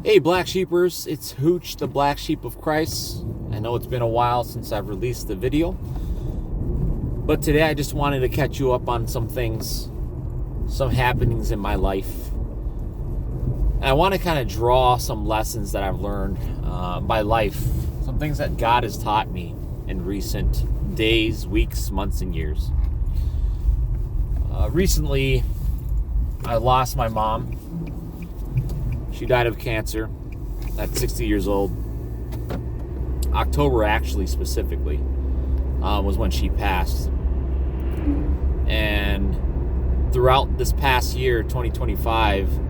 Hey Black Sheepers, it's Hooch, the Black Sheep of Christ. I know it's been a while since I've released the video, but today I just wanted to catch you up on some things, some happenings in my life. And I want to kind of draw some lessons that I've learned by life, some things that God has taught me in recent days, weeks, months, and years. Recently, I lost my mom. She died of cancer at 60 years old. October, actually, specifically, was when she passed. And throughout this past year, 2025,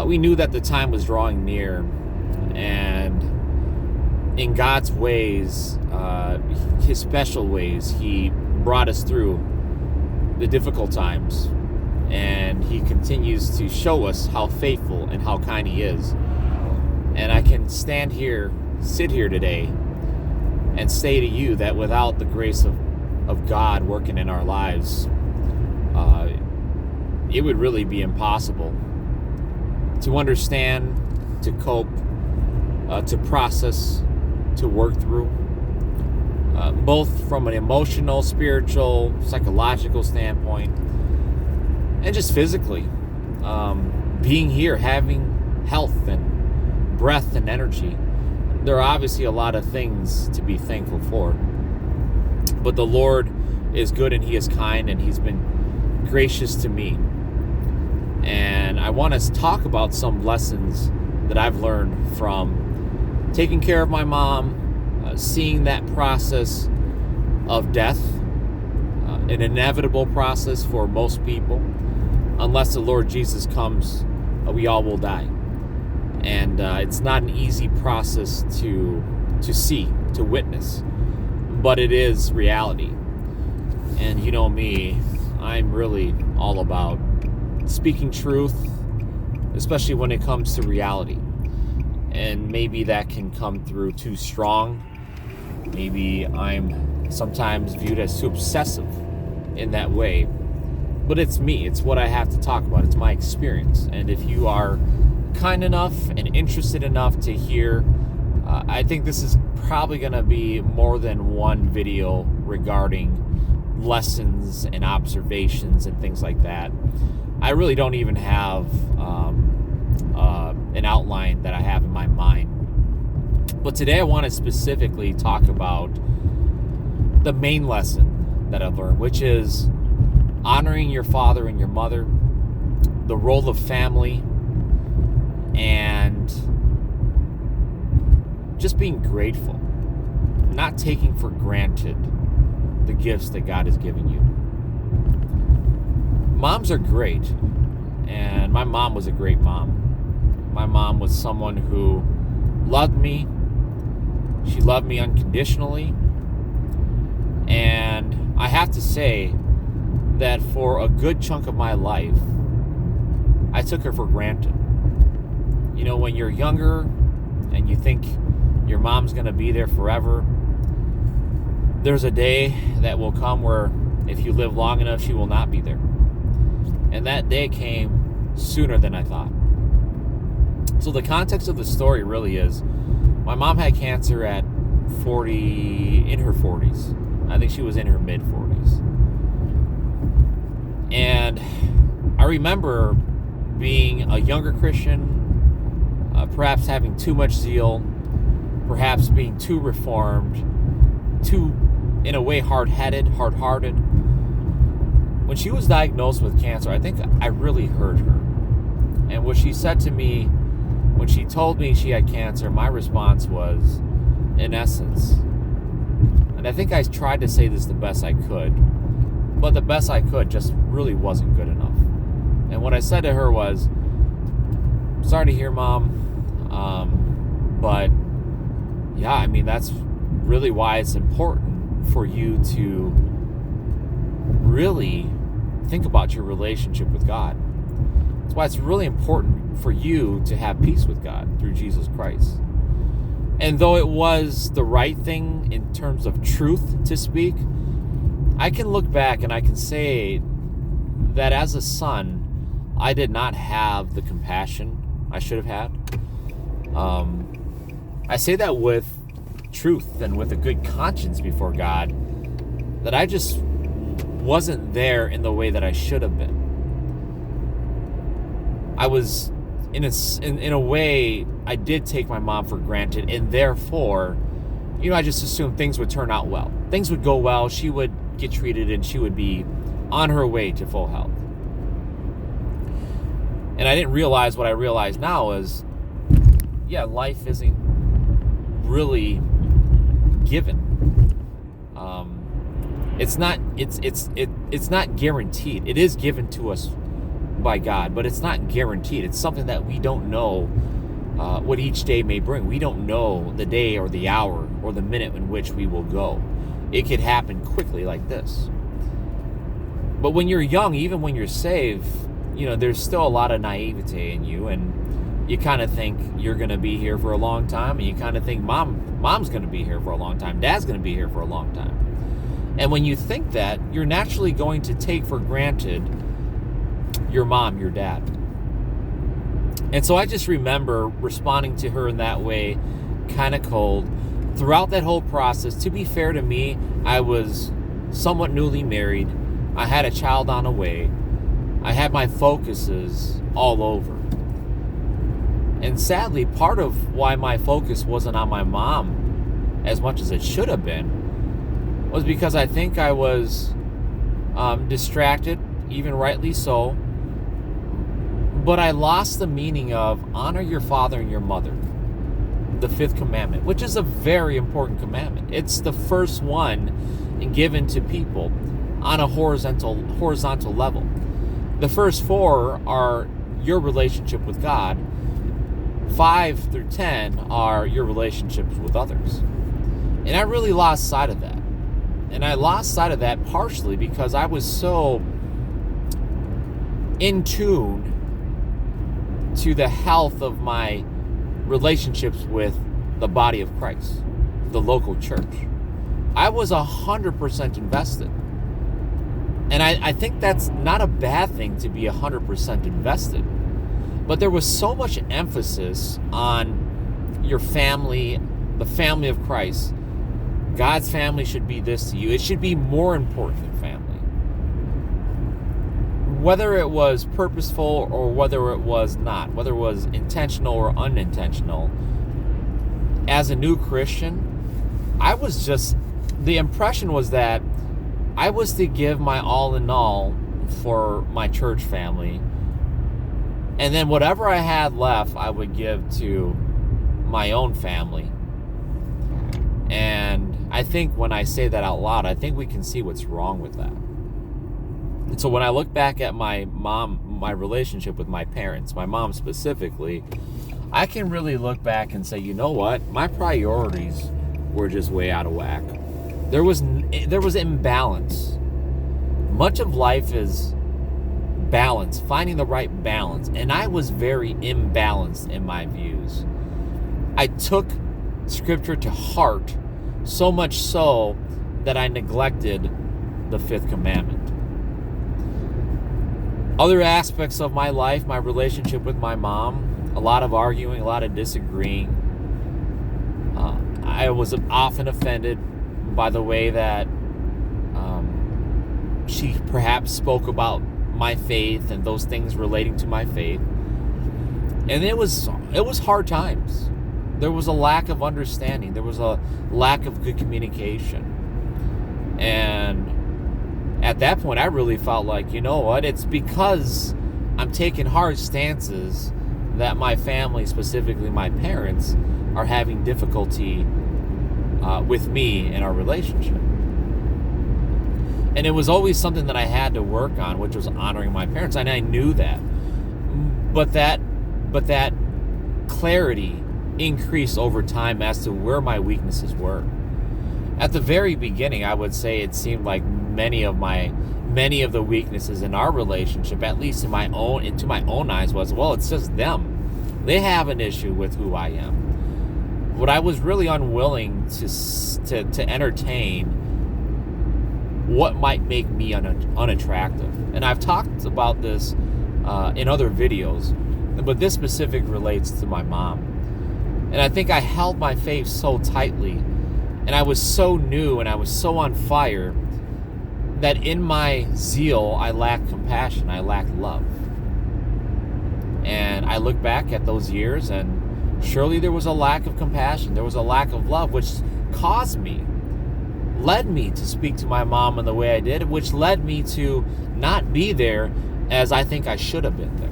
we knew that the time was drawing near. And in God's ways, His special ways, He brought us through the difficult times. And He continues to show us how faithful and how kind He is. And I can sit here today and say to you that without the grace of God working in our lives, it would really be impossible to understand, to cope, to process, to work through, both from an emotional, spiritual, psychological standpoint, and just physically, being here, having health and breath and energy. There are obviously a lot of things to be thankful for. But the Lord is good and He is kind and He's been gracious to me. And I want to talk about some lessons that I've learned from taking care of my mom, seeing that process of death, an inevitable process for most people. Unless the Lord Jesus comes, we all will die. And it's not an easy process to see, to witness. But it is reality. And you know me, I'm really all about speaking truth, especially when it comes to reality. And maybe that can come through too strong. Maybe I'm sometimes viewed as too obsessive in that way. But it's me. It's what I have to talk about. It's my experience. And if you are kind enough and interested enough to hear, I think this is probably going to be more than one video regarding lessons and observations and things like that. I really don't even have an outline that I have in my mind. But today I want to specifically talk about the main lesson that I've learned, which is honoring your father and your mother, the role of family, and just being grateful, not taking for granted the gifts that God has given you. Moms are great, and my mom was a great mom. My mom was someone who loved me. She loved me unconditionally, and I have to say that for a good chunk of my life, I took her for granted. You know, when you're younger and you think your mom's going to be there forever, there's a day that will come where if you live long enough, she will not be there. And that day came sooner than I thought. So the context of the story really is, my mom had cancer at in her 40s. I think she was in her mid-40s. And I remember being a younger Christian, perhaps having too much zeal, perhaps being too reformed, too, in a way, hard-headed, hard-hearted. When she was diagnosed with cancer, I think I really hurt her. And what she said to me, when she told me she had cancer, my response was, in essence, and I think I tried to say this the best I could, but the best I could just really wasn't good enough. And what I said to her was, sorry to hear, Mom, but yeah, I mean, that's really why it's important for you to really think about your relationship with God. That's why it's really important for you to have peace with God through Jesus Christ. And though it was the right thing in terms of truth to speak, I can look back and I can say that as a son, I did not have the compassion I should have had. I say that with truth and with a good conscience before God, that I just wasn't there in the way that I should have been. I was, in a way, I did take my mom for granted, and therefore, I just assumed things would turn out well. Things would go well, she would get treated, and she would be on her way to full health. And I didn't realize what I realize now is, life isn't really given. It's not guaranteed. It is given to us by God, but it's not guaranteed. It's something that we don't know what each day may bring. We don't know the day or the hour or the minute in which we will go. It could happen quickly like this. But when you're young, even when you're saved, there's still a lot of naivete in you, and you kind of think you're going to be here for a long time, and you kind of think mom's going to be here for a long time, dad's going to be here for a long time. And when you think that, you're naturally going to take for granted your mom, your dad. And so I just remember responding to her in that way, kind of cold. Throughout that whole process, to be fair to me, I was somewhat newly married. I had a child on the way. I had my focuses all over. And sadly, part of why my focus wasn't on my mom as much as it should have been was because I think I was distracted, even rightly so. But I lost the meaning of honor your father and your mother, the 5th commandment, which is a very important commandment. It's the first one given to people on a horizontal level. The first 4 are your relationship with God. 5 through 10 are your relationships with others. And I really lost sight of that. And I lost sight of that partially because I was so in tune to the health of my relationships with the body of Christ, the local church. I was 100% invested. And I think that's not a bad thing to be 100% invested. But there was so much emphasis on your family, the family of Christ. God's family should be this to you. It should be more important than family. Whether it was purposeful or whether it was not, whether it was intentional or unintentional, as a new Christian, the impression was that I was to give my all in all for my church family, and then whatever I had left, I would give to my own family. And I think when I say that out loud, I think we can see what's wrong with that. And so when I look back at my relationship with my parents, my mom specifically, I can really look back and say, you know what? My priorities were just way out of whack. There was imbalance. Much of life is balance, finding the right balance. And I was very imbalanced in my views. I took Scripture to heart, so much so that I neglected the 5th commandment. Other aspects of my life, my relationship with my mom, a lot of arguing, a lot of disagreeing. I was often offended by the way that she perhaps spoke about my faith and those things relating to my faith. And it was hard times. There was a lack of understanding. There was a lack of good communication. And at that point, I really felt like, you know what? It's because I'm taking hard stances that my family, specifically my parents, are having difficulty with me in our relationship. And it was always something that I had to work on, which was honoring my parents. And I knew that. But that clarity increased over time as to where my weaknesses were. At the very beginning, I would say it seemed like many of the weaknesses in our relationship, at least into my own eyes, was, well, it's just them. They have an issue with who I am. What I was really unwilling to entertain what might make me unattractive. And I've talked about this in other videos, but this specific relates to my mom. And I think I held my faith so tightly, and I was so new and I was so on fire that in my zeal, I lacked compassion, I lacked love. And I look back at those years, and surely there was a lack of compassion, there was a lack of love, which led me to speak to my mom in the way I did, which led me to not be there as I think I should have been there.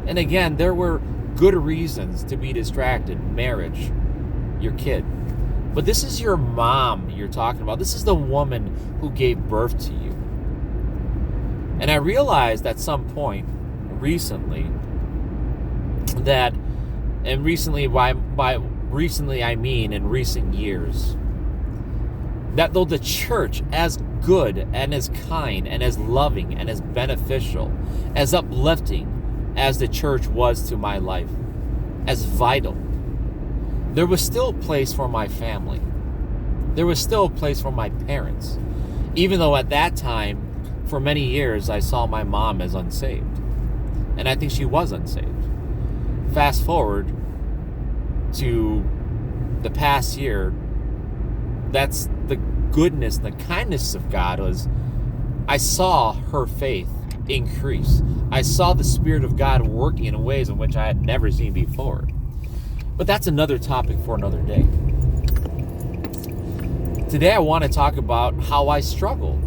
And again, there were good reasons to be distracted: marriage, your kid. But this is your mom you're talking about. This is the woman who gave birth to you. And I realized at some point recently that, and recently by recently I mean in recent years, that though the church, as good and as kind and as loving and as beneficial, as uplifting as the church was to my life, as vital, there was still a place for my family. There was still a place for my parents. Even though at that time, for many years, I saw my mom as unsaved. And I think she was unsaved. Fast forward to the past year, that's the goodness, the kindness of God was, I saw her faith increase. I saw the Spirit of God working in ways in which I had never seen before. But that's another topic for another day. Today I want to talk about how I struggled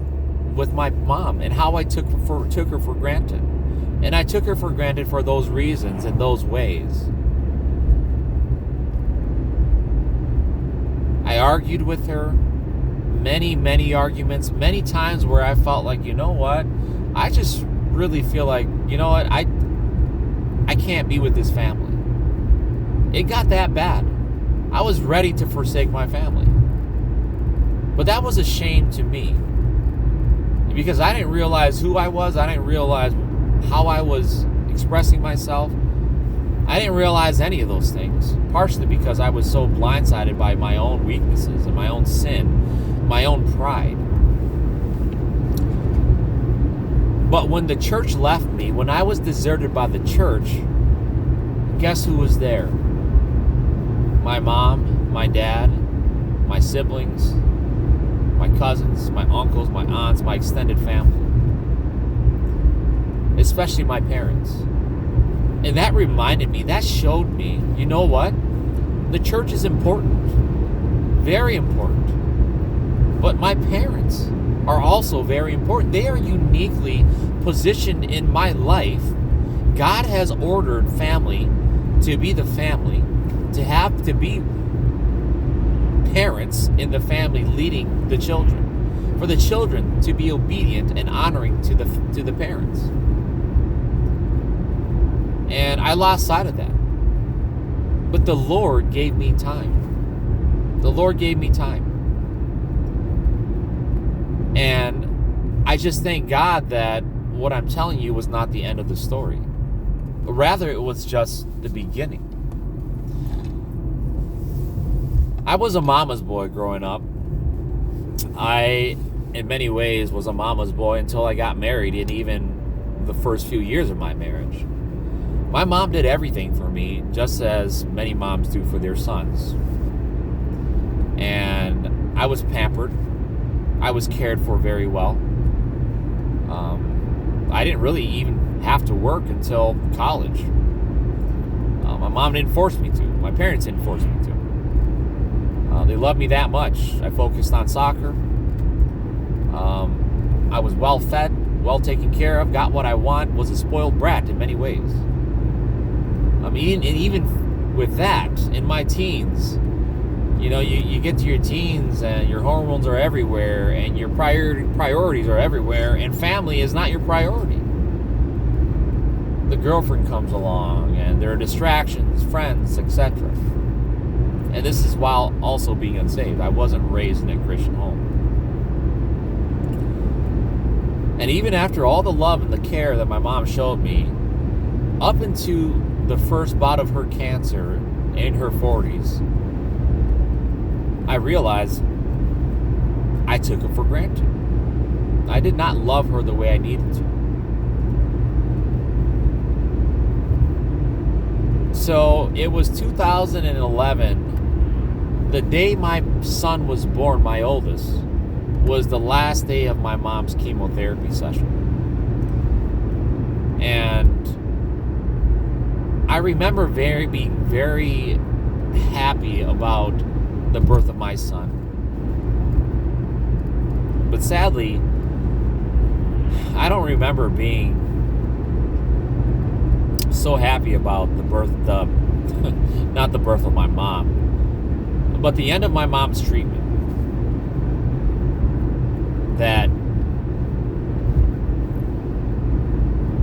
with my mom and how I took her for granted. And I took her for granted for those reasons and those ways. I argued with her, many arguments, many times where I felt like, you know what, I just really feel like, you know what, I can't be with this family. It got that bad. I was ready to forsake my family. But that was a shame to me, because I didn't realize who I was. I didn't realize how I was expressing myself. I didn't realize any of those things, partially because I was so blindsided by my own weaknesses and my own sin, my own pride. But when the church left me, when I was deserted by the church, guess who was there? My mom, my dad, my siblings, my cousins, my uncles, my aunts, my extended family. Especially my parents. And that reminded me, that showed me, you know what? The church is important. Very important. But my parents are also very important. They are uniquely positioned in my life. God has ordered family to be the family, to be parents in the family leading the children, for the children to be obedient and honoring to the parents. And I lost sight of that. But the Lord gave me time. The Lord gave me time. And I just thank God that what I'm telling you was not the end of the story. Rather, it was just the beginning. I was a mama's boy growing up. I, in many ways, was a mama's boy until I got married, and even the first few years of my marriage. My mom did everything for me, just as many moms do for their sons. And I was pampered. I was cared for very well. I didn't really even have to work until college. My mom didn't force me to. My parents didn't force me to. They loved me that much. I focused on soccer. I was well fed, well taken care of, got what I want, was a spoiled brat in many ways. I mean, and even with that, in my teens, you know, you get to your teens and your hormones are everywhere and your priorities are everywhere, and family is not your priority. The girlfriend comes along and there are distractions, friends, etc. And this is while also being unsaved. I wasn't raised in a Christian home. And even after all the love and the care that my mom showed me, up into the first bout of her cancer in her 40s, I realized I took her for granted. I did not love her the way I needed to. So it was 2011. The day my son was born, my oldest, was the last day of my mom's chemotherapy session. And I remember being very happy about the birth of my son. But sadly, I don't remember being so happy about not the birth of my mom, but the end of my mom's treatment. That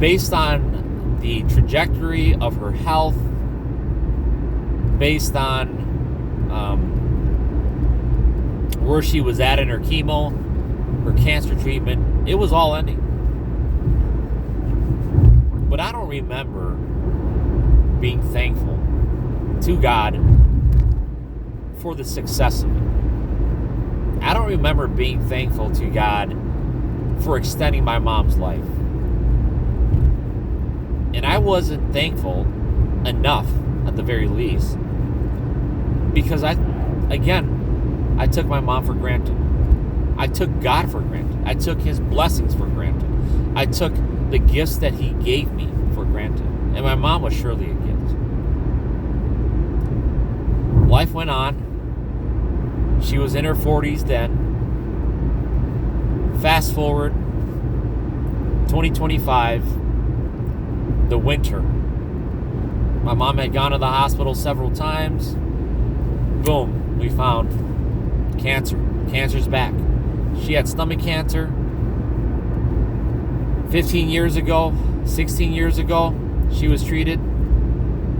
based on the trajectory of her health, based on where she was at in her chemo, her cancer treatment, it was all ending. But I don't remember being thankful to God for the success of it. I don't remember being thankful to God for extending my mom's life. And I wasn't thankful enough, at the very least, because I took my mom for granted. I took God for granted. I took his blessings for granted. I took the gifts that he gave me for granted. And my mom was surely a gift. Life went on. She was in her 40s then. Fast forward, 2025, the winter. My mom had gone to the hospital several times. Boom, we found cancer. Cancer's back. She had stomach cancer 15 years ago, 16 years ago. She was treated.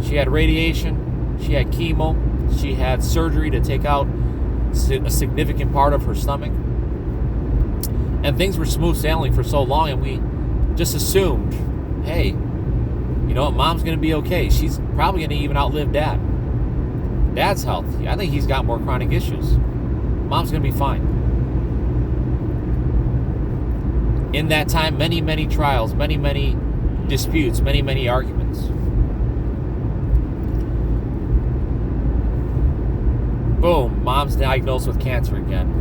She had radiation. She had chemo. She had surgery to take out a significant part of her stomach. And things were smooth sailing for so long, and we just assumed, hey, you know what, mom's going to be okay. She's probably going to even outlive dad. Dad's healthy. I think he's got more chronic issues. Mom's going to be fine. In that time, many, many trials, many, many disputes, many, many arguments. Boom, mom's diagnosed with cancer again.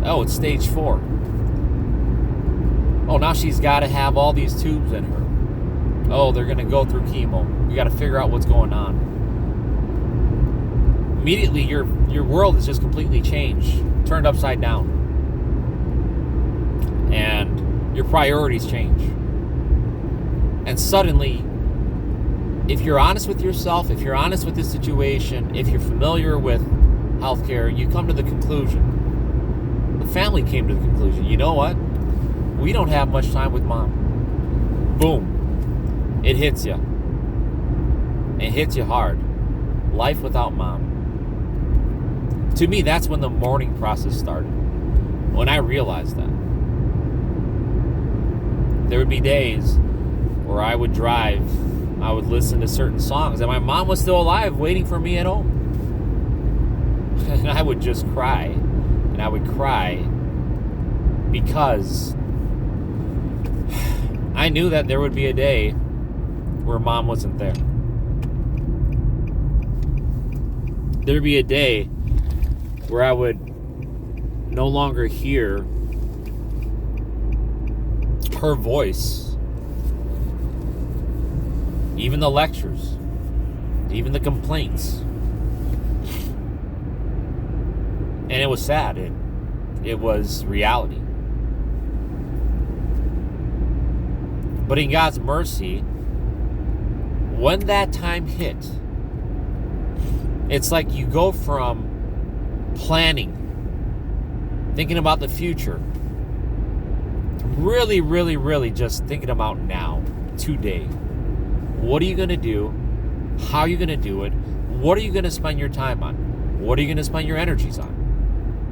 Oh, it's stage 4. Oh, now she's got to have all these tubes in her. Oh, they're going to go through chemo. We got to figure out what's going on. Immediately, your world is just completely changed, turned upside down. And your priorities change. And suddenly, if you're honest with yourself, if you're honest with this situation, if you're familiar with healthcare, you come to the conclusion. The family came to the conclusion, you know what? We don't have much time with mom. Boom. It hits you. It hits you hard. Life without mom. To me, that's when the mourning process started. When I realized that. There would be days where I would drive, I would listen to certain songs, and my mom was still alive waiting for me at home. And I would just cry. And I would cry because I knew that there would be a day where mom wasn't there. There would be a day where I would no longer hear her voice. Even the lectures, even the complaints. And it was sad. It was reality. But in God's mercy, when that time hit, it's like you go from planning, thinking about the future, really, really, really just thinking about now, today. What are you going to do? How are you going to do it? What are you going to spend your time on? What are you going to spend your energies on?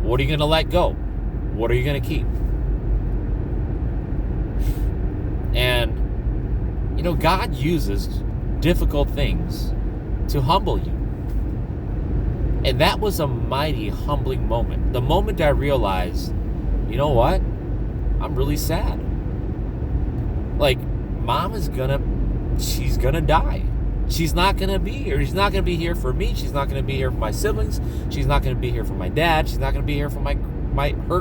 What are you going to let go? What are you going to keep? And, you know, God uses difficult things to humble you. And that was a mighty humbling moment. The moment I realized, you know what? I'm really sad. Like, mom is she's gonna die. she's not going to be here. She's not going to be here for me. She's not going to be here for my siblings. She's not going to be here for my dad. She's not going to be here for her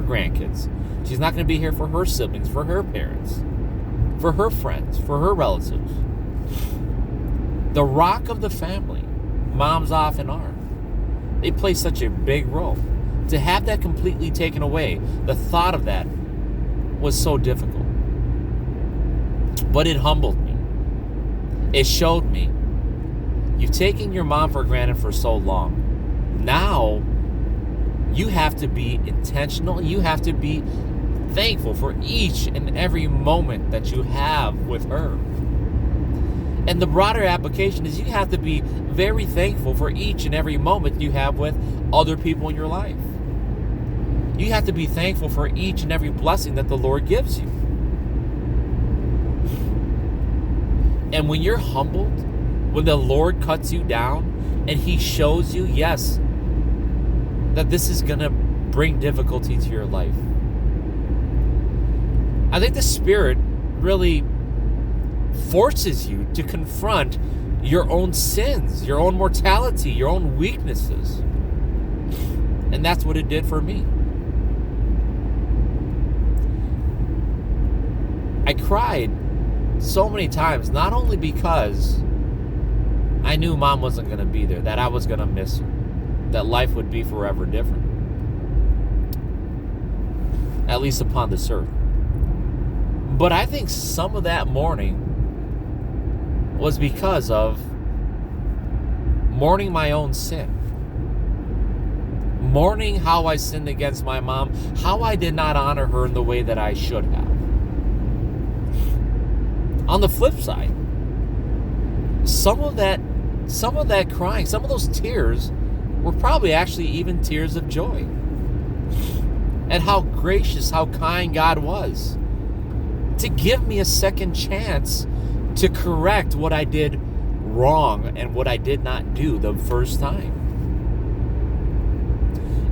grandkids. She's not going to be here for her siblings, for her parents, for her friends, for her relatives. The rock of the family, mom's offhand are. They play such a big role. To have that completely taken away, the thought of that was so difficult. But it humbled me. It showed me, you've taken your mom for granted for so long. Now, you have to be intentional. You have to be thankful for each and every moment that you have with her. And the broader application is you have to be very thankful for each and every moment you have with other people in your life. You have to be thankful for each and every blessing that the Lord gives you. And when you're humbled, when the Lord cuts you down and He shows you, yes, that this is going to bring difficulty to your life, I think the Spirit really forces you to confront your own sins, your own mortality, your own weaknesses. And that's what it did for me. I cried so many times, not only because I knew Mom wasn't going to be there, that I was going to miss her, that life would be forever different, at least upon this earth. But I think some of that mourning was because of mourning my own sin. Mourning how I sinned against my mom, how I did not honor her in the way that I should have. On the flip side, some of that crying, some of those tears were probably actually even tears of joy. And how gracious, how kind God was to give me a second chance to correct what I did wrong and what I did not do the first time.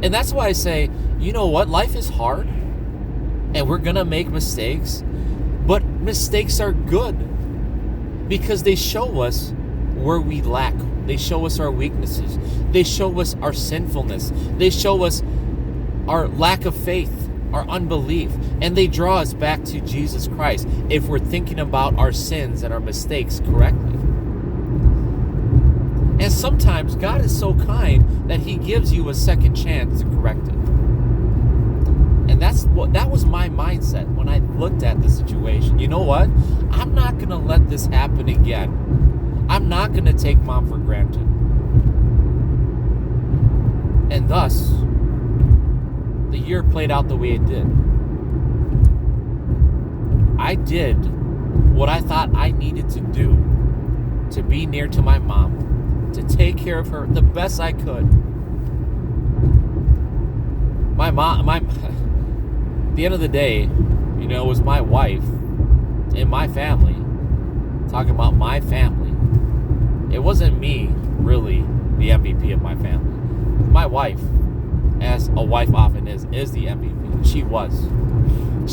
And that's why I say, you know what? Life is hard and we're going to make mistakes, but mistakes are good because they show us where we lack. They show us our weaknesses. They show us our sinfulness. They show us our lack of faith, our unbelief, and they draw us back to Jesus Christ if we're thinking about our sins and our mistakes correctly. And sometimes God is so kind that He gives you a second chance to correct it. And that was my mindset when I looked at the situation. You know what? I'm not going to let this happen again. I'm not going to take Mom for granted. And thus, the year played out the way it did. I did what I thought I needed to do to be near to my mom, to take care of her the best I could. At the end of the day, you know, it was my wife and my family. Talking about my family. It wasn't me, really, the MVP of my family. My wife, as a wife often is the MVP. She was.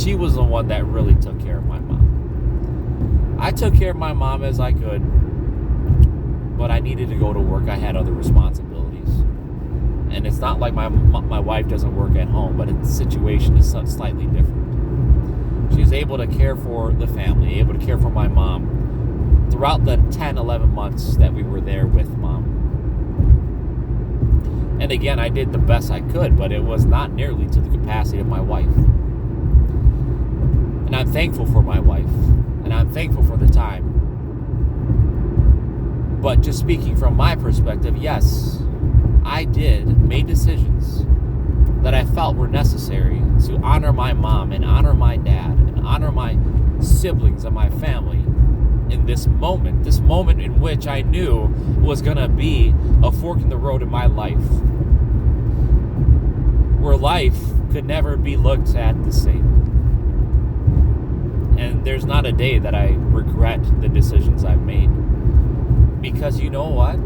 She was the one that really took care of my mom. I took care of my mom as I could, but I needed to go to work. I had other responsibilities. And it's not like my wife doesn't work at home, but the situation is slightly different. She was able to care for the family, able to care for my mom throughout the 10, 11 months that we were there with Mom. And again, I did the best I could, but it was not nearly to the capacity of my wife. And I'm thankful for my wife, and I'm thankful for the time. But just speaking from my perspective, yes, I made decisions that I felt were necessary to honor my mom and honor my dad and honor my siblings and my family in this moment in which I knew was going to be a fork in the road in my life, where life could never be looked at the same. And there's not a day that I regret the decisions I've made. Because you know what?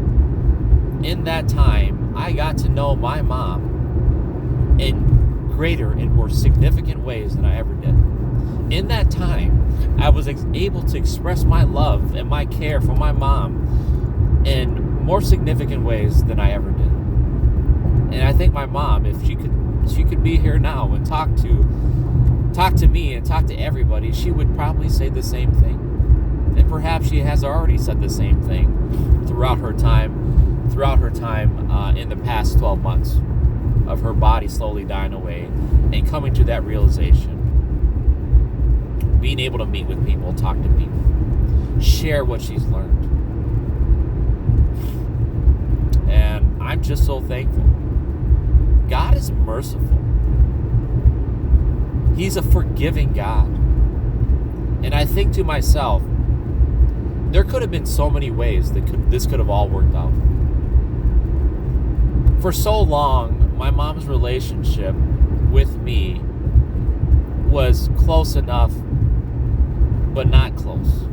In that time, I got to know my mom in greater and more significant ways than I ever did. In that time, I was able to express my love and my care for my mom in more significant ways than I ever did. And I think my mom, if she could be here now and talk to me and talk to everybody, she would probably say the same thing. And perhaps she has already said the same thing throughout her time in the past 12 months of her body slowly dying away and coming to that realization. Being able to meet with people, talk to people, share what she's learned. And I'm just so thankful. God is merciful. He's a forgiving God. And I think to myself, there could have been so many ways that this could have all worked out. For so long, my mom's relationship with me was close enough, but not close.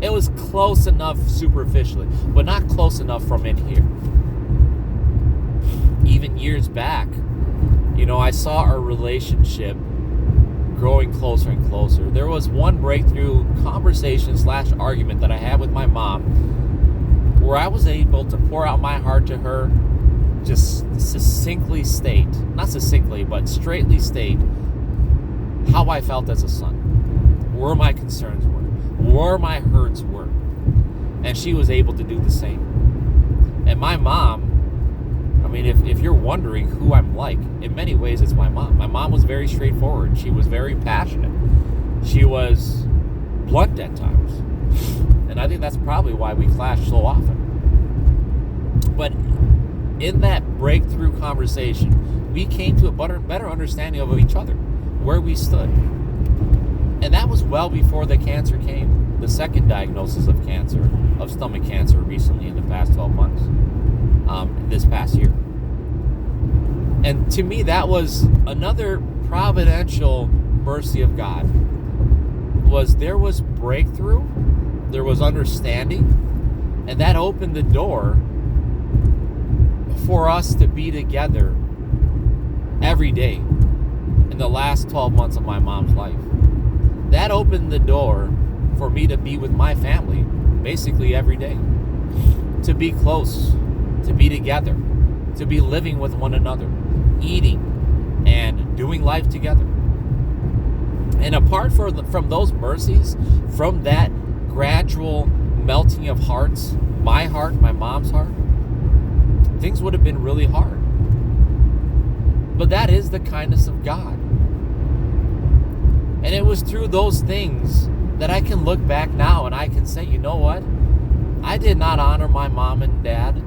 It was close enough superficially, but not close enough from in here. Even years back, I saw our relationship growing closer and closer. There was one breakthrough conversation / argument that I had with my mom where I was able to pour out my heart to her, just straightly state how I felt as a son, where my concerns were, where my hurts were. And she was able to do the same. And my mom, if you're wondering who I'm like, in many ways it's my mom. My mom was very straightforward. She was very passionate. She was blunt at times. And I think that's probably why we clash so often. But in that breakthrough conversation, we came to a better understanding of each other, where we stood. And that was well before the cancer came, the second diagnosis of cancer, of stomach cancer recently in the past 12 months, this past year. And to me, that was another providential mercy of God. There was breakthrough, there was understanding, and that opened the door for us to be together every day in the last 12 months of my mom's life. That opened the door for me to be with my family basically every day, to be close, to be together, to be living with one another, eating and doing life together. And apart from those mercies, from that gradual melting of hearts, my heart, my mom's heart, things would have been really hard. But that is the kindness of God. And it was through those things that I can look back now and I can say, you know what? I did not honor my mom and dad.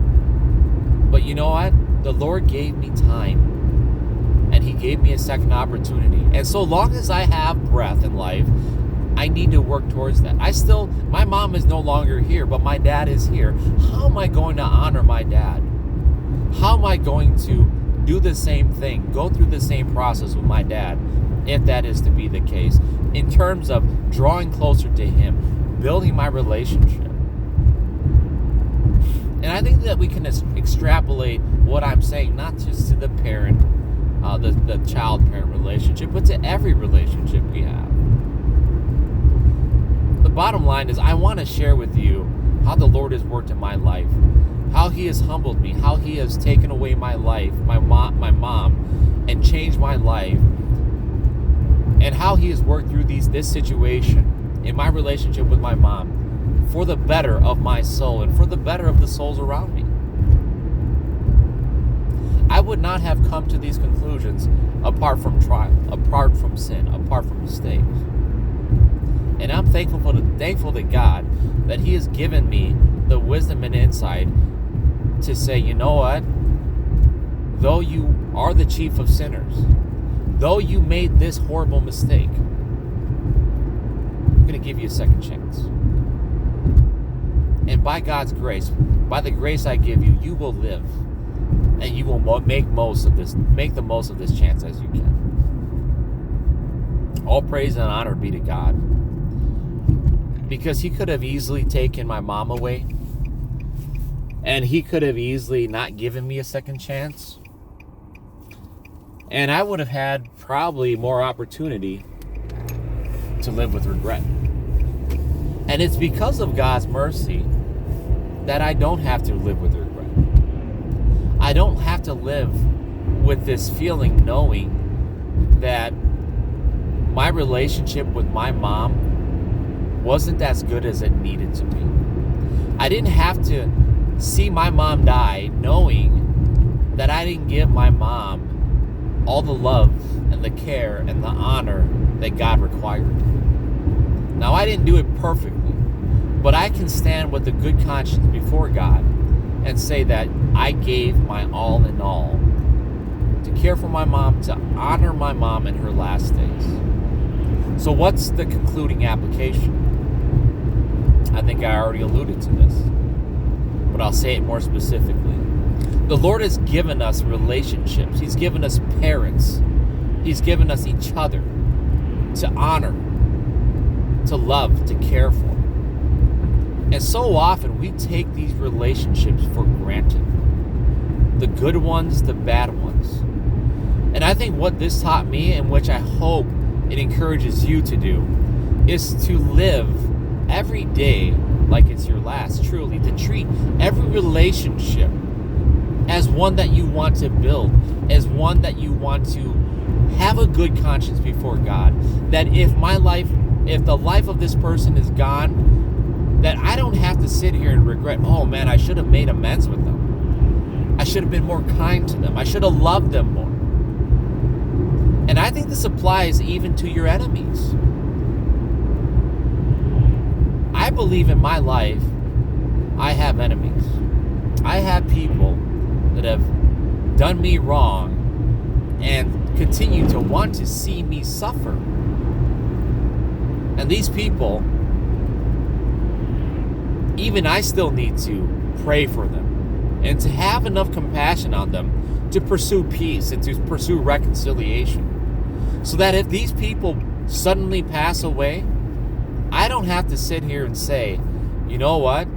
But you know what? The Lord gave me time. And He gave me a second opportunity. And so long as I have breath in life, I need to work towards that. My mom is no longer here, but my dad is here. How am I going to honor my dad? How am I going to do the same thing, go through the same process with my dad, if that is to be the case, in terms of drawing closer to Him, building my relationship? And I think that we can extrapolate what I'm saying, not just to the parent, the child-parent relationship, but to every relationship we have. The bottom line is, I want to share with you how the Lord has worked in my life, how He has humbled me, how He has taken away my life, my mom, and changed my life, and how He has worked through this situation in my relationship with my mom for the better of my soul and for the better of the souls around me. I would not have come to these conclusions apart from trial, apart from sin, apart from mistakes. And I'm thankful to God that He has given me the wisdom and insight to say, you know what? Though you are the chief of sinners, though you made this horrible mistake, I'm going to give you a second chance. And by God's grace, by the grace I give you, you will live. And you will make the most of this chance as you can. All praise and honor be to God. Because He could have easily taken my mom away. And He could have easily not given me a second chance. And I would have had probably more opportunity to live with regret. And it's because of God's mercy that I don't have to live with regret. I don't have to live with this feeling knowing that my relationship with my mom wasn't as good as it needed to be. I didn't have to see my mom die knowing that I didn't give my mom all the love and the care and the honor that God required. Now, I didn't do it perfectly, but I can stand with a good conscience before God and say that I gave my all in all to care for my mom, to honor my mom in her last days. So what's the concluding application? I think I already alluded to this, but I'll say it more specifically. The Lord has given us relationships. He's given us parents. He's given us each other to honor, to love, to care for. And so often we take these relationships for granted. The good ones, the bad ones. And I think what this taught me, and which I hope it encourages you to do, is to live every day like it's your last, truly. To treat every relationship as one that you want to build, as one that you want to have a good conscience before God. That if the life of this person is gone, that I don't have to sit here and regret, oh man, I should have made amends with them. I should have been more kind to them. I should have loved them more. And I think this applies even to your enemies. I believe in my life, I have enemies. I have people that have done me wrong and continue to want to see me suffer. And these people, even I still need to pray for them and to have enough compassion on them to pursue peace and to pursue reconciliation. So that if these people suddenly pass away, I don't have to sit here and say, you know what?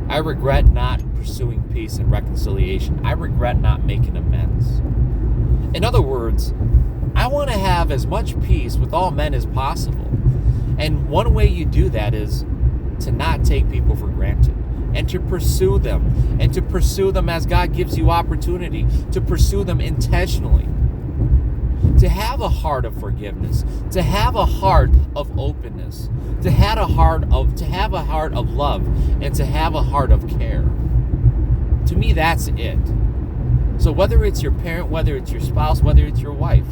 I regret not pursuing peace and reconciliation. I regret not making amends. In other words, I want to have as much peace with all men as possible. And one way you do that is to not take people for granted and to pursue them, and to pursue them as God gives you opportunity, to pursue them intentionally. To have a heart of forgiveness, to have a heart of openness, to have a heart of love, and to have a heart of care. To me, that's it. So whether it's your parent, whether it's your spouse, whether it's your wife,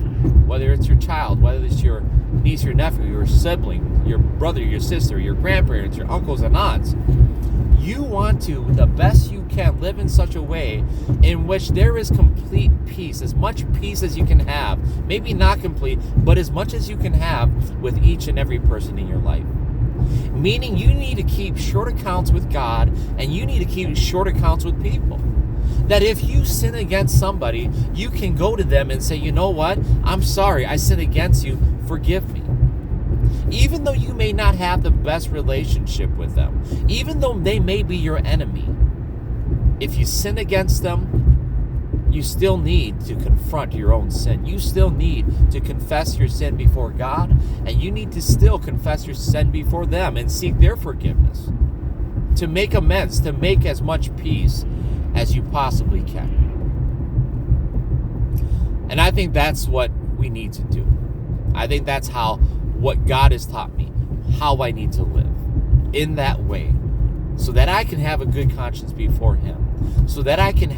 whether it's your child, whether it's your niece, your nephew, your sibling, your brother, your sister, your grandparents, your uncles and aunts, you want to, the best you can, live in such a way in which there is complete peace, as much peace as you can have, maybe not complete, but as much as you can have with each and every person in your life. Meaning you need to keep short accounts with God, and you need to keep short accounts with people. That if you sin against somebody, you can go to them and say, you know what? I'm sorry, I sinned against you, forgive me. Even though you may not have the best relationship with them, even though they may be your enemy, if you sin against them, you still need to confront your own sin. You still need to confess your sin before God, and you need to still confess your sin before them and seek their forgiveness, to make amends, to make as much peace as you possibly can. And I think that's what we need to do. I think that's what God has taught me, how I need to live in that way, so that I can have a good conscience before Him, so that I can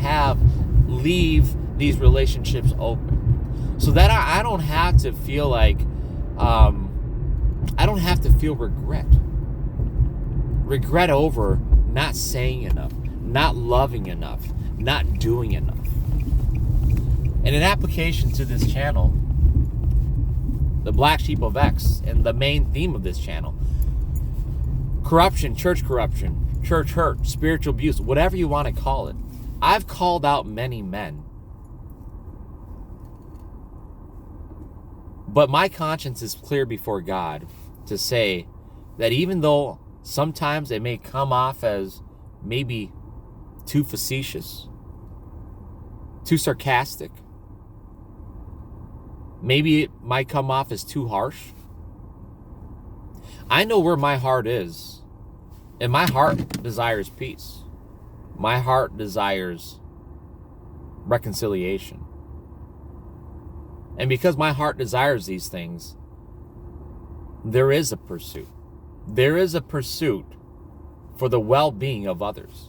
leave these relationships open, so that I don't have to feel like, I don't have to feel regret over not saying enough, not loving enough, not doing enough. And an application to this channel, the Black.sheep.of.x, and the main theme of this channel, corruption, church hurt, spiritual abuse, whatever you want to call it. I've called out many men, but my conscience is clear before God to say that even though sometimes they may come off as maybe too facetious, too sarcastic, maybe it might come off as too harsh, I know where my heart is, And my heart desires peace. My heart desires reconciliation. And because my heart desires these things, there is a pursuit. There is a pursuit for the well-being of others.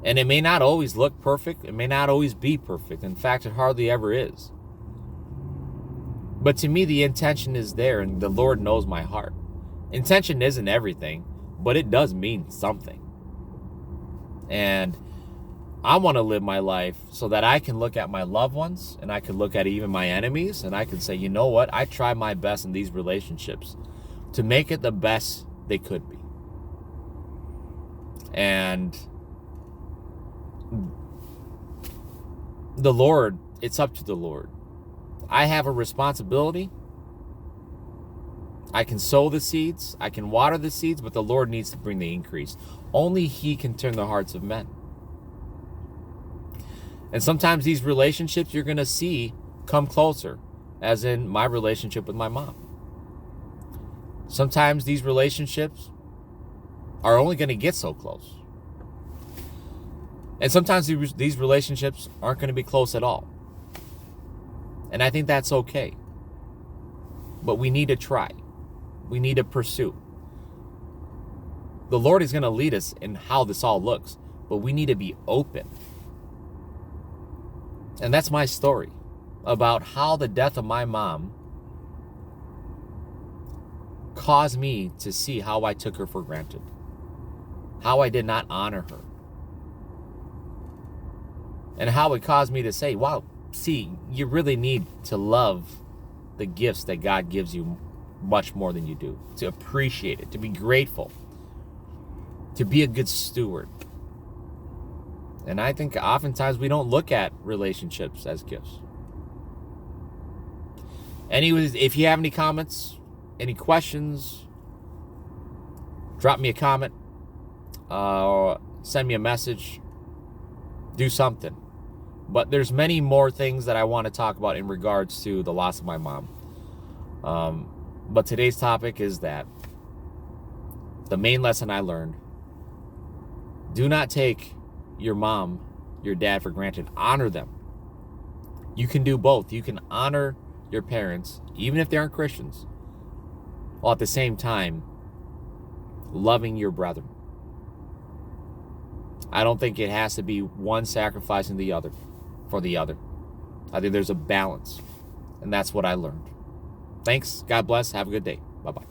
And it may not always look perfect. It may not always be perfect. In fact, it hardly ever is. But to me, the intention is there, and the Lord knows my heart. Intention isn't everything, but it does mean something. And I want to live my life so that I can look at my loved ones, and I can look at even my enemies, and I can say, you know what? I try my best in these relationships to make it the best they could be. And the Lord, it's up to the Lord. I have a responsibility. I can sow the seeds, I can water the seeds, but the Lord needs to bring the increase. Only He can turn the hearts of men. And sometimes these relationships you're going to see come closer, as in my relationship with my mom. Sometimes these relationships are only going to get so close. And sometimes these relationships aren't going to be close at all. And I think that's okay. But we need to try. We need to pursue. The Lord is going to lead us in how this all looks, but we need to be open. And that's my story about how the death of my mom caused me to see how I took her for granted, how I did not honor her, and how it caused me to say, wow, see, you really need to love the gifts that God gives you much more than you do, to appreciate it, to be grateful, to be a good steward. And I think oftentimes we don't look at relationships as gifts. Anyways, if you have any comments, any questions, drop me a comment, or send me a message, do something. But there's many more things that I want to talk about in regards to the loss of my mom. But today's topic is that the main lesson I learned: do not take your mom, your dad for granted. Honor them. You can do both. You can honor your parents, even if they aren't Christians, while at the same time loving your brother. I don't think it has to be one sacrificing the other for the other. I think there's a balance, and that's what I learned. Thanks. God bless. Have a good day. Bye-bye.